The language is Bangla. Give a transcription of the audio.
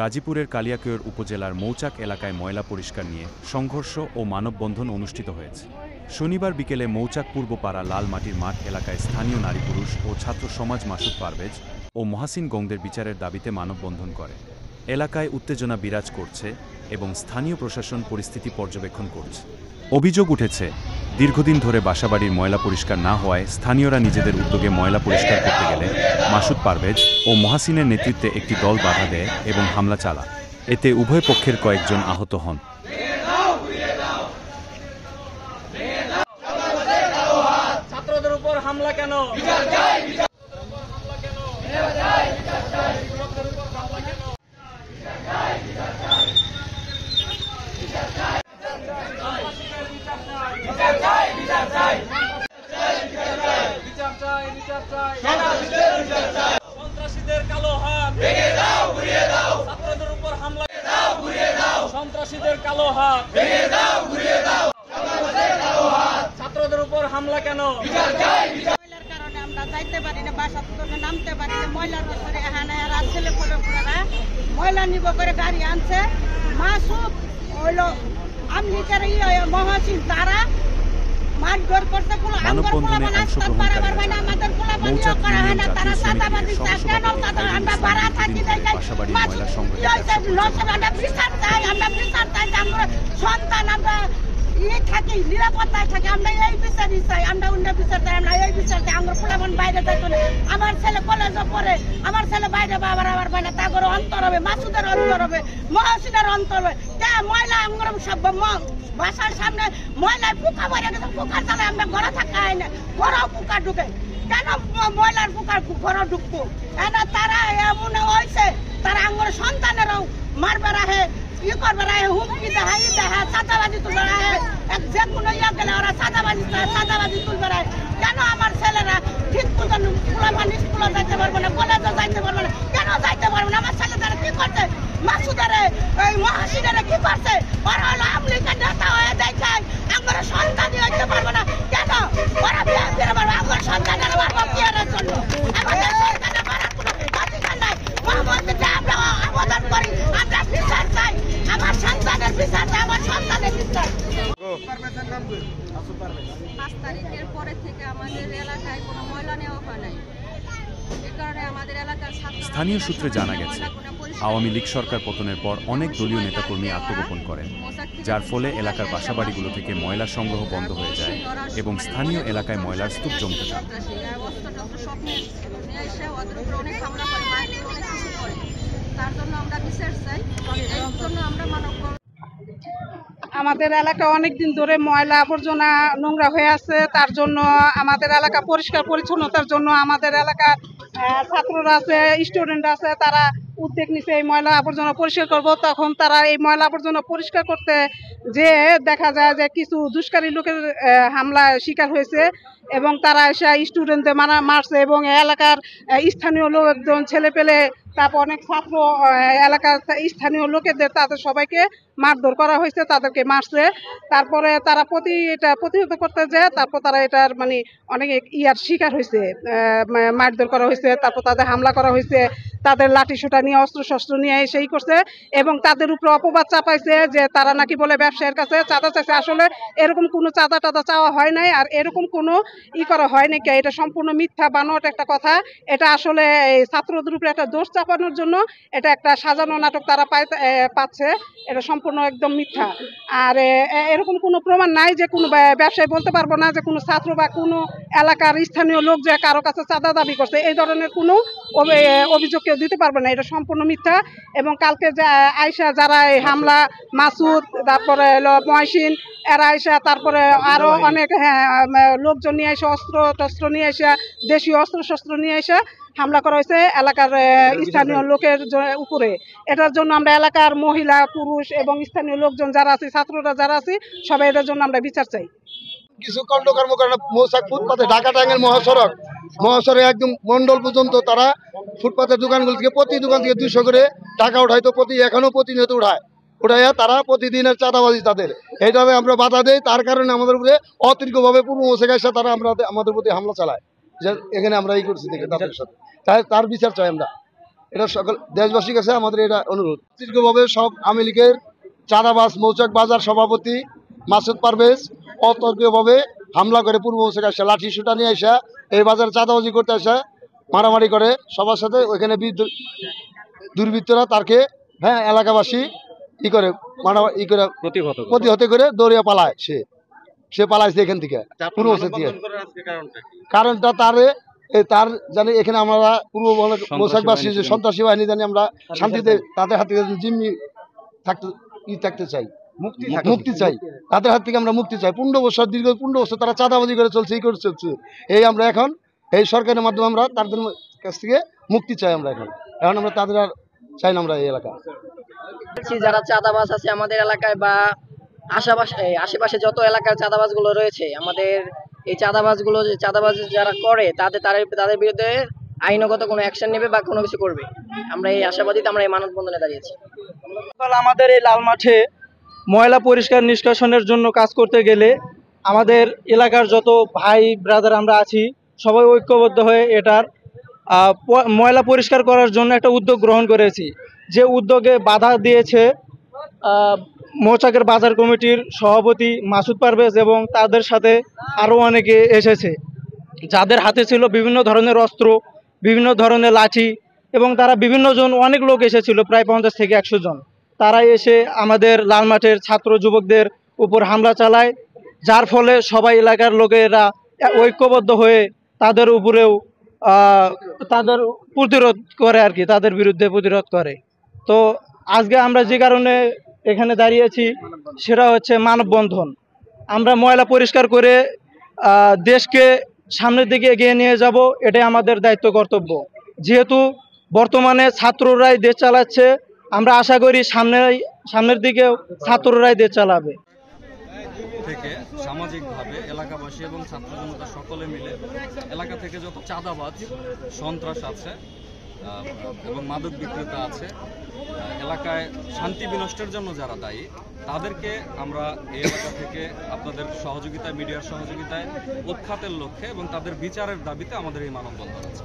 গাজীপুরের কালিয়াকৈর উপজেলার মৌচাক এলাকায় ময়লা পরিষ্কার নিয়ে সংঘর্ষ ও মানববন্ধন অনুষ্ঠিত হয়েছে। শনিবার বিকেলে মৌচাক পূর্বপাড়া লাল মাটির মাঠ এলাকায় স্থানীয় নারী পুরুষ ও ছাত্র সমাজ মাসুদ পারভেজ ও মহাসিন গংদের বিচারের দাবিতে মানববন্ধন করে। এলাকায় উত্তেজনা বিরাজ করছে এবং স্থানীয় প্রশাসন পরিস্থিতি পর্যবেক্ষণ করছে। অভিযোগ উঠেছে, দীর্ঘদিন ধরে বাসাবাড়ির ময়লা পরিষ্কার না হওয়ায় স্থানীয়রা নিজেদের উদ্যোগে ময়লা পরিষ্কার করতে গেলে মাসুদ পারভেজ ও মহাসিনের নেতৃত্বে একটি দল বাধা দেয় এবং হামলা চালায়। এতে উভয় পক্ষের কয়েকজন আহত হন। ছাত্রদের উপর হামলা কেন? সন্ত্রাসীদের কালো হাত ভেঙে দাও, ঘুরিয়ে দাও। ছাত্রদের উপর হামলা দাও, ঘুরিয়ে দাও। সন্ত্রাসীদের কালো হাত ভেঙে দাও, ঘুরিয়ে দাও। ছাত্রদের উপর হামলা কেন? ময়লার কারণে আমরা যাইতে পারি না, বাসা থেকে নামতে পারি না। ময়লার ভিতরে এখানে ছেলে পড়ে ময়লা নিব করে গাড়ি আনছে। মাসুদ হইল আমলিকের মহাসিন, তারা মারধর করছে। কোনো আমাদের পোলাপান করা হয় না, তারা চাঁদাবাজি কেন? আমরা ভাড়া থাকি আমরা বিচার চাই, আমরা বিচার চাই। আমরা সন্তান, আমরা থাকি নিরাপত্তায় থাকি, আমরা এই বিচারই চাই। আমরা অন্য বিচার চাই, আমরা এই বিচার চাই। আমার পোলাপান বাইরে যাইতো না। আমার ছেলে কলেজে পড়ে, আমার ছেলে বাইরে বাবার আবার পায় না। তারপরে অন্তর হবে, মাসুদের অন্তর হবে, মহাসিনের অন্তর হবে। ময়লা আমার সব বাসার সামনে ময়লায় পোকা ভরে গেছে। পোকার চালে আমরা ঘরে থাকা হয় না, ঘরেও পোকা ঢুকে। কেন ময়লার পোকার ঘরে ঢুকবো? তারা এমন হয়েছে, তারা আমার সন্তানেরও মারবে রাহে, ই করবে রাহে, হুমকি দেখাই দেখা, চাঁদাবাজি তুলবে রাহে। যে কোনো ইয়া গেলে ওরা চাঁদাবাজি তুলবে রাহে। কেন আমার ছেলেরা ঠিক মতন স্কুলে যাইতে পারবে না, কলেজে যাইতে পারবে না? কেন যাইতে পারবে না? আমার ছেলেদের কি করছে? মাসুদারে এই মহাসিনারে কি করছে? ওরা হলো আমলিকের নেতা হয়ে দেখায় আমার সন্তানই হইতে পারবে না। কেন ওরা বিয়ে ফিরে পারবে? আমার সন্তানের মারবো কি এর জন্য? আমাদের সন্তানের মারার কোনো অধিকার নাই। মহামন্ত্রীকে আমরা আবেদন করি, আমরা বিচার চাই। আমার সন্তানের বিচার চাই, আমার সন্তানের বিচার। 5 তারিখের পরে থেকে আমাদের এলাকায় কোনো ময়লা নেওয়া হয় নাই। এ কারণে আমাদের এলাকার স্থানীয় সূত্রে জানা গেছে, আওয়ামী লীগ সরকার পতনের পর অনেক দলীয় নেতাকর্মী আত্মগোপন করেন, যার ফলে এলাকার বাসাবাড়িগুলো থেকে ময়লা সংগ্রহ বন্ধ হয়ে যায় এবং স্থানীয় এলাকায় ময়লার স্তূপ জমতে থাকে। তার জন্য আমরা বিচার চাই, এর জন্য আমরা মানব। আমাদের এলাকা অনেকদিন ধরে ময়লা আবর্জনা নোংরা হয়ে আছে। তার জন্য আমাদের এলাকা পরিষ্কার পরিচ্ছন্নতার জন্য আমাদের এলাকার ছাত্ররা আছে, স্টুডেন্ট আছে, তারা উদ্যোগ নিছে এই ময়লা আবর্জনা পরিষ্কার করব। তখন তারা এই ময়লা আবর্জনা পরিষ্কার করতে যে দেখা যায় যে কিছু দুষ্কারী লোকের হামলায় শিকার হয়েছে এবং তারা এসে স্টুডেন্টদের মারছে এবং এলাকার স্থানীয় লোকজন, ছেলে পেলে, তারপর অনেক ছাত্র, এলাকার স্থানীয় লোকেদের, তাদের সবাইকে মারধর করা হয়েছে, তাদেরকে মারছে। তারপরে তারা এটা প্রতিহত করতে যায়, তারপর তারা এটার মানে অনেক ইয়ার শিকার হয়েছে, মারধর করা হয়েছে, তারপর তাদের হামলা করা হয়েছে, তাদের লাঠি সোটা নিয়ে অস্ত্র শস্ত্র নিয়ে সেই করছে এবং তাদের উপরে অপবাদ চাপাইছে যে তারা নাকি বলে ব্যবসায়ীর কাছে চাঁদা চাইছে। আসলে এরকম কোনো চাঁদা টাদা চাওয়া হয় নাই, আর এরকম কোনো করা হয় নাকি, এটা সম্পূর্ণ মিথ্যা বানোয়াট একটা কথা। এটা আসলে ছাত্রদের উপরে একটা দোষ চাপানোর জন্য এটা একটা সাজানো নাটক তারা পাচ্ছে। এটা সম্পূর্ণ একদম মিথ্যা। আর এরকম কোনো প্রমাণ নাই যে কোনো ব্যবসায়ী বলতে পারবো না যে কোনো ছাত্র বা কোনো এলাকার স্থানীয় লোক যে কারো কাছে চাঁদা দাবি করছে, এই ধরনের কোনো অভিযোগ কেউ দিতে পারবে না। এটা সম্পূর্ণ মিথ্যা। এবং কালকে যে আয়সা যারা এই হামলা, মাসুদ, তারপরে মহসিন, এরা আয়সা, তারপরে আরো অনেক লোকজন নিয়ে এসে অস্ত্র টস্ত্র নিয়ে এসে, দেশীয় অস্ত্র শস্ত্র নিয়ে এসে হামলা করা হয়েছে এলাকার স্থানীয় লোকের উপরে। এটার জন্য আমরা এলাকার মহিলা, পুরুষ এবং স্থানীয় লোকজন যারা আছে, ছাত্ররা যারা আছে, সবাই এটার জন্য আমরা বিচার চাই। কিছু কাণ্ড কর্মকাণ্ড মৌচাক ফুটপাতে, ঢাকা টাঙ্গের মহাসড়ক একদম মন্ডল পর্যন্ত তারা ফুটপাতের দোকানগুলো থেকে প্রতি দোকান থেকে 200 করে টাকা উঠায়। তো এখনো প্রতিনিয়ত উঠাইয়া তারা প্রতিদিনের চাঁদাবাজি তাদের, এইভাবে আমরা বাধা দেই। তার কারণে আমাদের উপরে অতিরিক্তভাবে পূর্ব মৌচাক এসে তারা আমাদের প্রতি হামলা চালায়, যে এখানে আমরা এই করছি দেখে তাদের সাথে। তার বিচার চাই আমরা। এটা সকল দেশবাসীর কাছে আমাদের এটা অনুরোধ। দীর্ঘভাবে সব আওয়ামী লীগের চাঁদাবাজ মৌচাক বাজার সভাপতি মাসুদ পারভেজ অতর্কীয়ভাবে হামলা করে পূর্ব মৌচাক আসা লাঠি সুটা নিয়ে আসা এই বাজারে চাঁদাবাজি করতে আসা মারামারি করে সবার সাথে। ওইখানে দুর্বৃত্তরা তাকে এলাকাবাসী করে প্রতিহত করে দৌড়িয়ে পালায়। সে পালাইছে এখান থেকে পূর্ব মৌচাক থেকে। কারণটা তার জানি এখানে আমরা পূর্ব মৌচাকবাসী যে সন্ত্রাসী বাহিনী জানি আমরা শান্তিতে তাদের হাত থেকে জিম্মি থাকতে চাই, মুক্তি চাই, তাদের হাত থেকে আমরা মুক্তি চাই। 15 বছর দীর্ঘ 15 বছর তারা চাঁদাবাজি করে চলছে, করে চলছে। এই আমরা এখন এই সরকারের মাধ্যমে আমরা তাদের কাছ থেকে মুক্তি চাই। আমরা এখন আমরা তাদের আর চাই না আমরা এই এলাকা। যারা চাঁদাবাজ আছে আমাদের এলাকায় বা আশেপাশে যত এলাকার চাঁদাবাজ গুলো রয়েছে, আমাদের এই চাঁদাবাজ যারা করে তাদের বিরুদ্ধে আইনগত কোনো অ্যাকশন নেবে বা কোনো কিছু করবে। আমরা এই আশাবাদীতে আমরা এই মানববন্ধনে দাঁড়িয়েছি। আমাদের এই লাল মাঠে ময়লা পরিষ্কার নিষ্কাশনের জন্য কাজ করতে গেলে আমাদের এলাকার যত ভাই ব্রাদার আমরা আছি সবাই ঐক্যবদ্ধ হয়ে এটার ময়লা পরিষ্কার করার জন্য একটা উদ্যোগ গ্রহণ করেছি। যে উদ্যোগে বাধা দিয়েছে মৌচাকের বাজার কমিটির সভাপতি মাসুদ পারভেজ এবং তাদের সাথে আরও অনেকে এসেছে, যাদের হাতে ছিল বিভিন্ন ধরনের অস্ত্র, বিভিন্ন ধরনের লাঠি, এবং তারা অনেক লোক এসেছিল, প্রায় 50 থেকে 100 জন। তারা এসে আমাদের লাল মাঠের ছাত্র যুবকদের উপর হামলা চালায়, যার ফলে সবাই এলাকার লোকেরা ঐক্যবদ্ধ হয়ে তাদের উপরেও তাদের প্রতিরোধ করে আর কি, তাদের বিরুদ্ধে প্রতিরোধ করে। তো আজকে আমরা যে কারণে এখানে দাঁড়িয়েছি সেটা হচ্ছে মানববন্ধন। আমরা ময়লা পরিষ্কার করে দেশকে সামনের দিকে এগিয়ে নিয়ে যাব, এটাই আমাদের দায়িত্ব কর্তব্য। যেহেতু বর্তমানে ছাত্ররাই দেশ চালাচ্ছে, আমরা আশা করি সামনের দিকেও ছাত্ররাই দেশ চালাবে। থেকে সামাজিকভাবে এলাকাবাসী এবং ছাত্র জনতা সকলে মিলে এলাকা থেকে যত চাঁদাবাজ সন্ত্রাস আছে এবং মাদক বিক্রেতা আছে, এলাকায় শান্তি বিনষ্টের জন্য যারা দায়ী, তাদেরকে আমরা এই এলাকা থেকে আপনাদের সহযোগিতায়, মিডিয়ার সহযোগিতায় উৎখাতের লক্ষ্যে এবং তাদের বিচারের দাবিতে আমাদের এই মানববন্ধন আছে।